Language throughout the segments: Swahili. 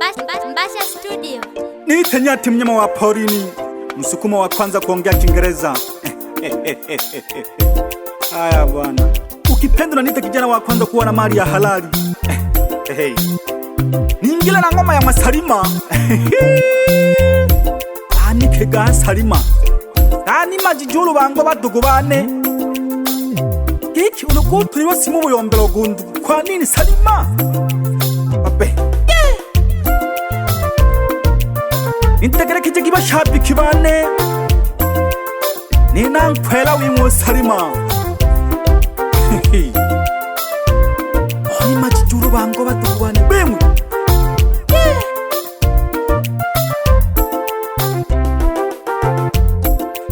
Mbasha Studio. Niite Nyati, mnyama wa porini, msukuma wa kwanza kuongea Kiingereza. Haya bwana, ukipenda niite kijana wa kwanza kuwa na mali ya halali. Ningila na ngoma ya Masalima. Anike ga Salima. Ani majijulu bango badugu bane. Kiki ulukuturi wasimu buyombero gundu. Kwa nini Salima? Ape. Integere kijegi bashabiki bane. Nina nkwela wimwo Salima. Ani majijulu bango badugu bane. Bemwe.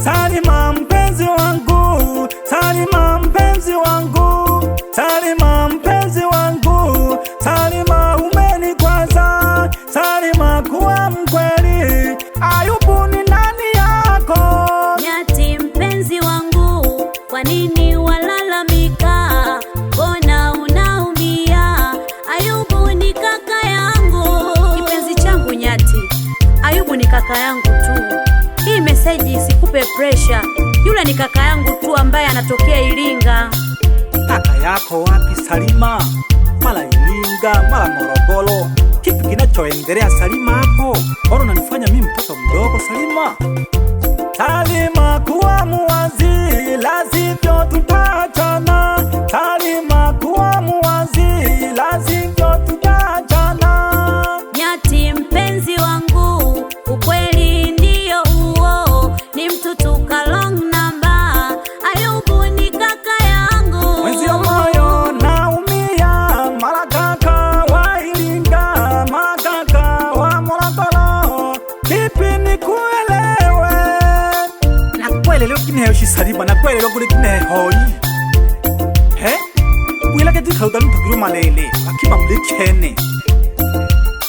Salima mpenzi wangu, Salima mpenzi wangu, Salima mpenzi wangu, Salima umenikwaza, Salima kuwa mkweli, Ayubu ni nani yako? Nyati mpenzi wangu, kwa nini walalamika? Mbona unaumia? Ayubu ni kaka yangu. Kipenzi changu Nyati, Ayubu ni kaka yangu tu. Hii message isikupe pressure. Yule ni kaka yangu tu ambaye anatokea Iringa. Kaka yako wapi Salima? Mala Iringa, mala Morogoro. Kipi kinachoendelea Salima hapo? Mbona unanifanya mimi mtoto mdogo Salima? Salima kuwa muwazi, lazivyo tutaachana. Salima kuwa muwazi, lazivyo tutaachana. Nyati mpenzi wangu, ukweli ndio huo, ni mtutu kalong number. Ayubu ni kaka yangu. Mwenzio moyo naumia, mara kaka wa Iringa, mara kaka wa Morogoro. Kipi nikuelewe? Nakuelewa kineho Salima, nakuelewa kule kineho. Wila kati kaudalu tukiru malele, akima mlikene.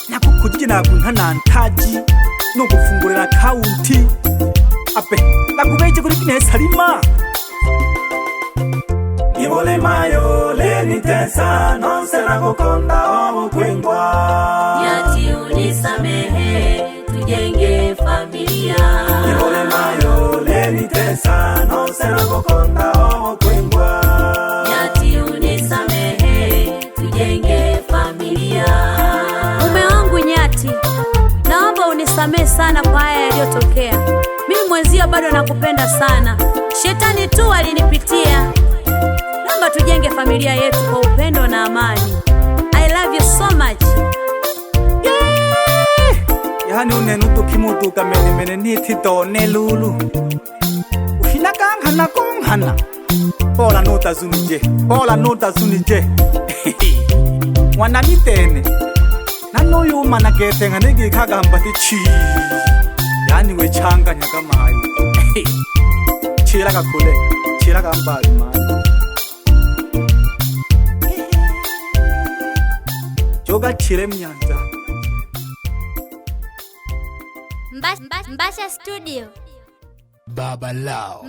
Nakukujije nakunta ntaji, no gufungurira kaunti. Ape, nakubeje kuri kineho Salima. Niwole mayo leni tesa, nonsena kukonda omu kwengwa. Nyati unisamehe, tujenge familia. Niwole mayo leni tesa, nonsena kukonda omu kwengwa. Nyati unisamehe, tujenge familia. Mume wangu Nyati, naomba unisamehe sana kwa haya yaliyotokea. Mimi mwenzio bado nakupenda sana. Shetani tu alinipitia. Naomba tujenge familia yetu kwa upendo na amani. I love you so much. Yani unenuto kimuduka mene niti done lulu. Uhinakangana kongana. Pola nota zunije, pola nota zunije. Wananitene. Nano yuma naketenga nigi kagambati chi. Yani we changa nyakamayi. Chiraga kule, chiraga mbali mani. Joga chire mnyanja. Mbasha Studio. Baba Lao.